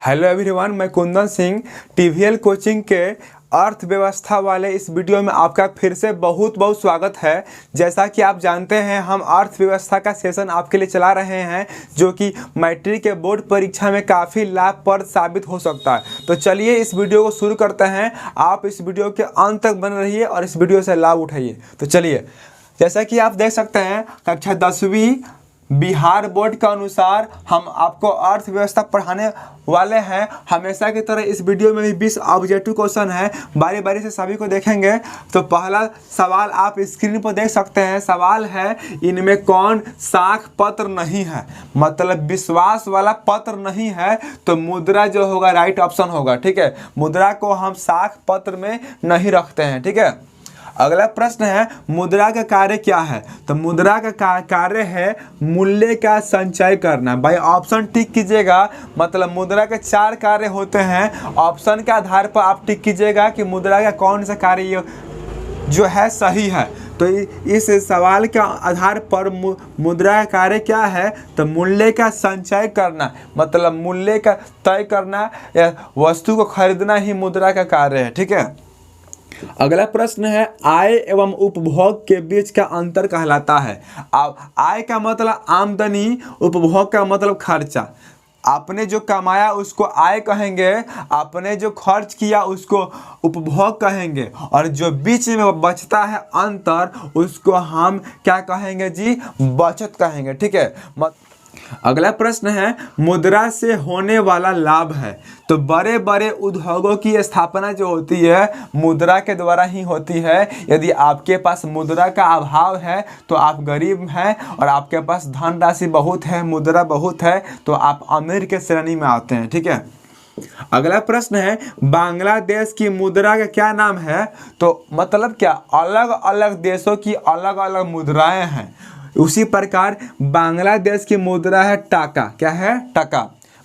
Hello everyone, मैं Kundan Singh टीवीएल coaching के अर्थव्यवस्था वाले इस वीडियो में आपका फिर से बहुत बहुत स्वागत है। जैसा कि आप जानते हैं, हम अर्थव्यवस्था का सेशन आपके लिए चला रहे हैं जो कि मैट्रिक के बोर्ड परीक्षा में काफ़ी लाभप्रद साबित हो सकता है। तो चलिए इस वीडियो को शुरू करते हैं। आप इस वीडियो के अंत तक बने रहिए और इस वीडियो से लाभ उठाइए। तो चलिए, जैसा कि आप देख सकते हैं, कक्षा 10वीं बिहार बोर्ड के अनुसार हम आपको अर्थव्यवस्था पढ़ाने वाले हैं। हमेशा की तरह इस वीडियो में भी 20 ऑब्जेक्टिव क्वेश्चन है, बारी बारी से सभी को देखेंगे। तो पहला सवाल आप स्क्रीन पर देख सकते हैं। सवाल है, इनमें कौन साख पत्र नहीं है, मतलब विश्वास वाला पत्र नहीं है। तो मुद्रा जो होगा राइट ऑप्शन होगा। ठीक है, मुद्रा को हम साख पत्र में नहीं रखते हैं। ठीक है, अगला प्रश्न है, मुद्रा का कार्य क्या है। तो मुद्रा का कार्य है मूल्य का संचय करना। भाई ऑप्शन टिक कीजिएगा, मतलब मुद्रा के 4 कार्य होते हैं। ऑप्शन के आधार पर आप टिक कीजिएगा कि मुद्रा का कौन सा कार्य जो है सही है। तो इस सवाल के आधार पर मुद्रा का कार्य क्या है, तो मूल्य का संचय करना, मतलब मूल्य का तय करना या वस्तु को खरीदना ही मुद्रा का कार्य है। ठीक है, अगला प्रश्न है, आय एवं उपभोग के बीच का अंतर कहलाता है। अब आय का मतलब आमदनी, उपभोग का मतलब खर्चा। आपने जो कमाया उसको आय कहेंगे, आपने जो खर्च किया उसको उपभोग कहेंगे, और जो बीच में बचता है अंतर उसको हम क्या कहेंगे जी, बचत कहेंगे। ठीक है, अगला प्रश्न है, मुद्रा से होने वाला लाभ है। तो बड़े बड़े उद्योगों की स्थापना जो होती है मुद्रा के द्वारा ही होती है। यदि आपके पास मुद्रा का अभाव है तो आप गरीब हैं, और आपके पास धनराशि बहुत है, मुद्रा बहुत है, तो आप अमीर के श्रेणी में आते हैं। ठीक है, अगला प्रश्न है, बांग्लादेश की मुद्रा का क्या नाम है। तो मतलब क्या, अलग अलग देशों की अलग अलग मुद्राएं हैं। उसी प्रकार बांग्लादेश की मुद्रा है टाका। क्या है, टका।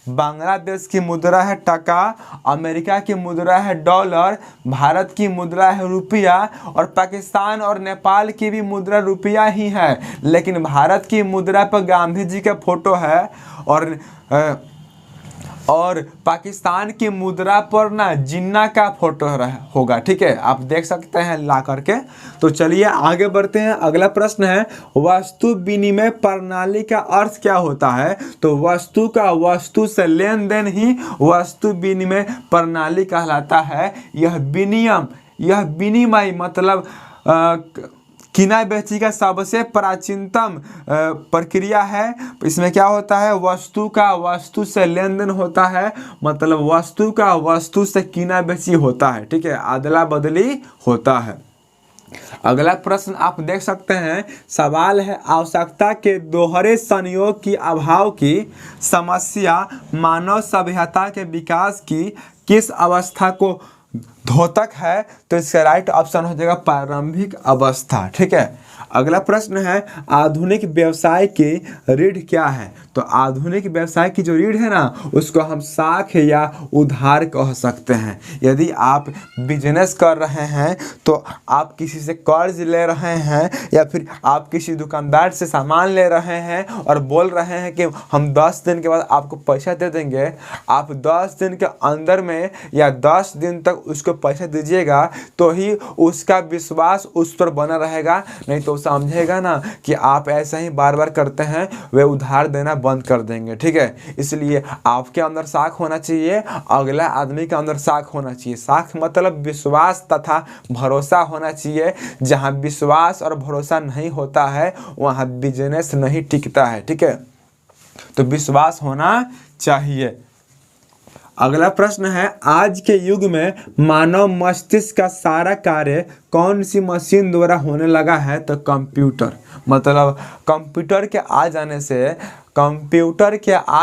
बांग्लादेश की मुद्रा है टका, अमेरिका की मुद्रा है डॉलर, भारत की मुद्रा है रुपया, और पाकिस्तान और नेपाल की भी मुद्रा रुपया ही है। लेकिन भारत की मुद्रा पर गांधी जी का फोटो है, और पाकिस्तान की मुद्रा पर ना जिन्ना का फोटो होगा। ठीक है, आप देख सकते हैं ला करके। तो चलिए आगे बढ़ते हैं। अगला प्रश्न है, वस्तु विनिमय प्रणाली का अर्थ क्या होता है। तो वस्तु का वस्तु से लेन देन ही वस्तु विनिमय प्रणाली कहलाता है। यह विनिमय मतलब किना बेची का सबसे प्राचीनतम प्रक्रिया है। इसमें क्या होता है, वस्तु का वस्तु से लेन देन होता है, मतलब वस्तु का वस्तु से किना बेची होता है। ठीक है, अदला बदली होता है। अगला प्रश्न आप देख सकते हैं। सवाल है, आवश्यकता के दोहरे संयोग की अभाव की समस्या मानव सभ्यता के विकास की किस अवस्था को द्योतक है। तो इसका राइट ऑप्शन हो जाएगा प्रारंभिक अवस्था। ठीक है, अगला प्रश्न है, आधुनिक व्यवसाय की रीढ़ क्या है। तो आधुनिक व्यवसाय की जो रीढ़ है ना, उसको हम साख या उधार कह सकते हैं। यदि आप बिजनेस कर रहे हैं तो आप किसी से कर्ज ले रहे हैं, या फिर आप किसी दुकानदार से सामान ले रहे हैं और बोल रहे हैं कि हम 10 दिन के बाद आपको पैसा दे देंगे। आप 10 दिन के अंदर में या 10 दिन तक उसको पैसा दीजिएगा तो ही उसका विश्वास उस पर बना रहेगा। नहीं तो समझेगा ना कि आप ऐसा ही बार बार करते हैं, वे उधार देना बंद कर देंगे। ठीक है, इसलिए आपके अंदर साख होना चाहिए, अगला आदमी के अंदर साख होना चाहिए। साख मतलब विश्वास तथा भरोसा होना चाहिए। जहां विश्वास और भरोसा नहीं होता है वहां बिजनेस नहीं टिकता है। ठीक है, तो विश्वास होना चाहिए। अगला प्रश्न है, आज के युग में मानव मस्तिष्क का सारा कार्य कौन सी मशीन द्वारा होने लगा है। तो कंप्यूटर, मतलब कंप्यूटर के आ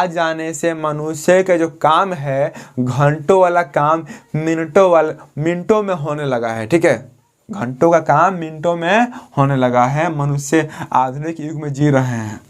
जाने से मनुष्य का जो काम है, घंटों वाला काम मिनटों में होने लगा है। ठीक है, घंटों का काम मिनटों में होने लगा है। मनुष्य आधुनिक युग में जी रहे हैं।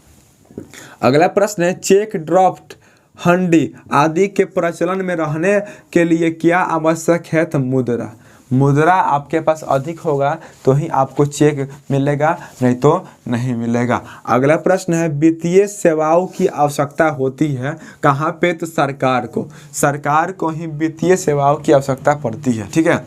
अगला प्रश्न है, चेक ड्राफ्ट, हुंडी आदि के प्रचलन में रहने के लिए क्या आवश्यक है। तो मुद्रा, मुद्रा आपके पास अधिक होगा तो ही आपको चेक मिलेगा, नहीं तो नहीं मिलेगा। अगला प्रश्न है वित्तीय सेवाओं की आवश्यकता होती है कहाँ पे? तो सरकार को ही वित्तीय सेवाओं की आवश्यकता पड़ती है, ठीक है।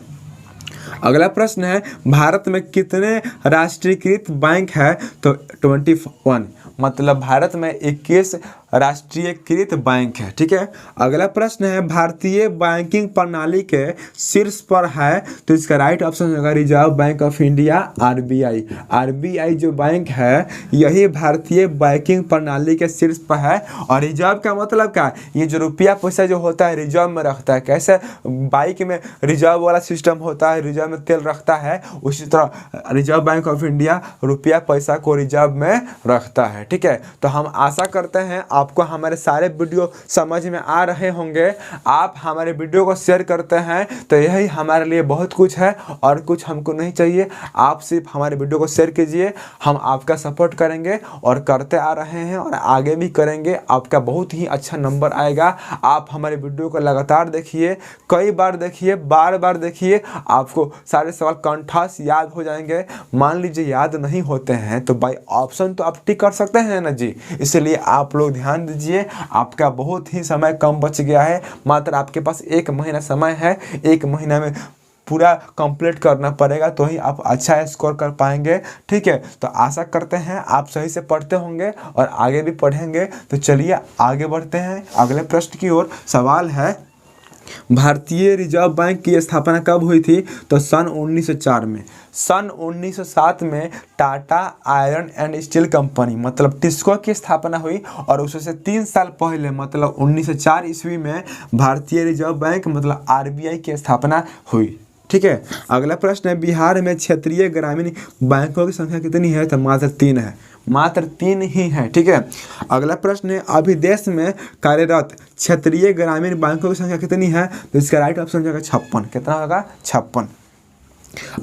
अगला प्रश्न है भारत में कितने राष्ट्रीयकृत बैंक है? तो 21, मतलब भारत में 21 राष्ट्रीयकृत बैंक है, ठीक है। अगला प्रश्न है भारतीय बैंकिंग प्रणाली के शीर्ष पर है, तो इसका राइट ऑप्शन होगा reserve bank of India, RBI. RBI जो बैंक है यही भारतीय बैंकिंग प्रणाली के शीर्ष पर है। और रिजर्व का मतलब क्या है? ये जो रुपया पैसा जो होता है रिजर्व में रखता है। कैसे बाइक में रिजर्व वाला सिस्टम होता है, रिजर्व में तेल रखता है, उसी तरह रिजर्व बैंक ऑफ इंडिया रुपया पैसा को रिजर्व में रखता है, ठीक है। तो हम आशा करते हैं आपको हमारे सारे वीडियो समझ में आ रहे होंगे। आप हमारे वीडियो को शेयर करते हैं तो यही हमारे लिए बहुत कुछ है, और कुछ हमको नहीं चाहिए। आप सिर्फ हमारे वीडियो को शेयर कीजिए, हम आपका सपोर्ट करेंगे और करते आ रहे हैं और आगे भी करेंगे। आपका बहुत ही अच्छा नंबर आएगा। आप हमारे वीडियो को लगातार देखिए, कई बार देखिए, बार बार देखिए, आपको सारे सवाल कंठस्थ याद हो जाएंगे। मान लीजिए याद नहीं होते हैं तो बाय ऑप्शन तो आप टिक कर सकते हैं ना जी। इसलिए आप लोग ध्यान दीजिए, आपका बहुत ही समय कम बच गया है। मात्र आपके पास 1 महीना समय है, 1 महीना में पूरा कंप्लीट करना पड़ेगा तो ही आप अच्छा स्कोर कर पाएंगे, ठीक है। तो आशा करते हैं आप सही से पढ़ते होंगे और आगे भी पढ़ेंगे। तो चलिए आगे बढ़ते हैं अगले प्रश्न की ओर। सवाल है भारतीय रिजर्व बैंक की स्थापना कब हुई थी? तो सन 1904 में। सन 1907 में Tata iron and steel company मतलब टिस्को की स्थापना हुई, और उससे 3 साल पहले मतलब 1904 ईस्वी में भारतीय रिजर्व बैंक मतलब आरबीआई की स्थापना हुई, ठीक है। अगला प्रश्न है बिहार में क्षेत्रीय ग्रामीण बैंकों की संख्या कितनी है? तो मात्र 3 है, मात्र 3 ही है, ठीक है। अगला प्रश्न है अभी देश में कार्यरत क्षेत्रीय ग्रामीण बैंकों की संख्या कितनी है? तो इसका राइट ऑप्शन होगा 56। कितना होगा? 56।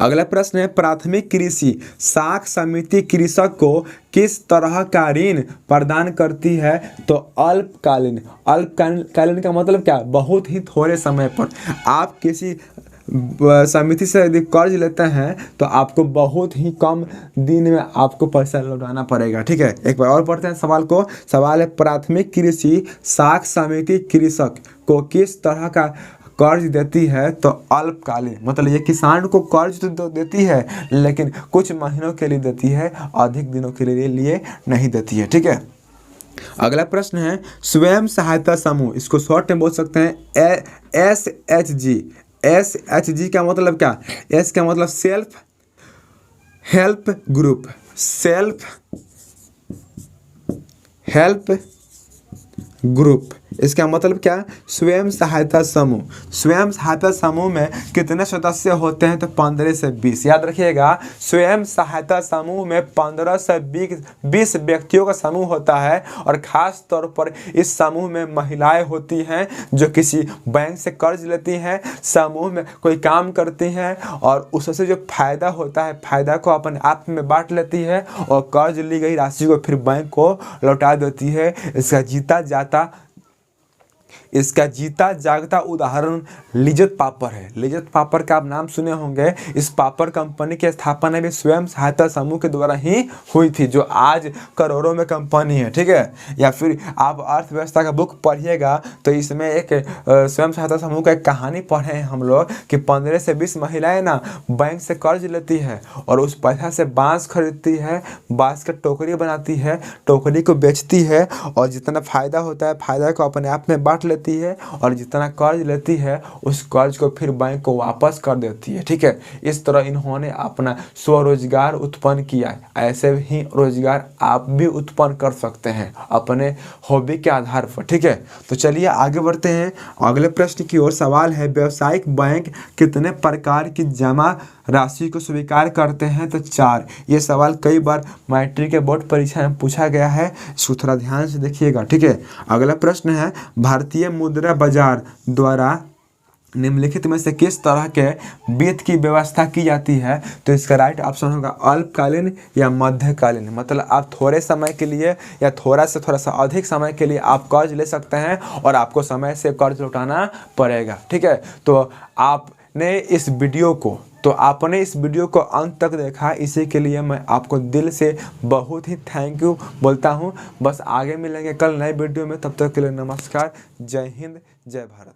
अगला प्रश्न है प्राथमिक कृषि साख समिति कृषक को किस तरह का ऋण प्रदान करती है? तो अल्पकालीन। अल्पकालीन का मतलब क्या? बहुत ही थोड़े समय पर। आप किसी समिति से यदि कर्ज लेते हैं तो आपको बहुत ही कम दिन में आपको पैसा लौटाना पड़ेगा, ठीक है। एक बार और पढ़ते हैं सवाल को। सवाल है प्राथमिक कृषि साख समिति कृषक को किस तरह का कर्ज देती है? तो अल्पकालीन, मतलब ये किसान को कर्ज तो देती है लेकिन कुछ महीनों के लिए देती है, अधिक दिनों के लिए नहीं देती है, ठीक है। अगला प्रश्न है स्वयं सहायता समूह, इसको शॉर्ट में बोल सकते हैं SHG। SHG का मतलब क्या? S का मतलब self help group, self help group. इसका मतलब क्या? स्वयं सहायता समूह। स्वयं सहायता समूह में कितने सदस्य होते हैं? तो 15 से 20। याद रखिएगा, स्वयं सहायता समूह में 15 से 20 व्यक्तियों का समूह होता है, और ख़ास तौर पर इस समूह में महिलाएं होती हैं जो किसी बैंक से कर्ज लेती हैं, समूह में कोई काम करती हैं और उससे जो फायदा होता है फायदा को अपने आप में बांट लेती है और कर्ज ली गई राशि को फिर बैंक को लौटा देती है। इसका जीता जागता उदाहरण लिज्जत पापड़ है। लिज्जत पापड़ का आप नाम सुने होंगे। इस पापड़ कंपनी की स्थापना भी स्वयं सहायता समूह के द्वारा ही हुई थी, जो आज करोड़ों में कंपनी है, ठीक है। या फिर आप अर्थव्यवस्था का बुक पढ़िएगा तो इसमें एक स्वयं सहायता समूह का एक कहानी पढ़े हैं हम लोग कि 15 से 20 महिलाएं ना बैंक से कर्ज लेती है और उस पैसा से बांस खरीदती है, बांस का टोकरी बनाती है, टोकरी को बेचती है और जितना फायदा होता है फायदा को अपने आप में बांट लेती है और जितना कर्ज लेती है उस कर्ज को फिर बैंक को वापस कर देती है, ठीक है। इस तरह इन्होंने अपना स्वरोजगार उत्पन्न किया। ऐसे ही रोजगार आप भी उत्पन्न कर सकते हैं अपने हॉबी के आधार पर, ठीक है। तो चलिए आगे बढ़ते हैं अगले प्रश्न की ओर। सवाल है व्यावसायिक बैंक कितने प्रकार की जमा राशि को स्वीकार करते हैं? तो 4। ये सवाल कई बार मैट्रिक के बोर्ड परीक्षा में पूछा गया है, इसको थोड़ा ध्यान से देखिएगा, ठीक है। अगला प्रश्न है भारतीय मुद्रा बाजार द्वारा निम्नलिखित में से किस तरह के वित्त की व्यवस्था की जाती है? तो इसका राइट ऑप्शन होगा अल्पकालीन या मध्यकालीन। मतलब आप थोड़े समय के लिए या थोड़ा सा अधिक समय के लिए आप कर्ज ले सकते हैं और आपको समय से कर्ज लौटाना पड़ेगा, ठीक है। तो आप आपने इस वीडियो को इस वीडियो को अंत तक देखा, इसी के लिए मैं आपको दिल से बहुत ही थैंक यू बोलता हूँ। बस आगे मिलेंगे कल नए वीडियो में, तब तक के लिए नमस्कार। जय हिंद, जय भारत।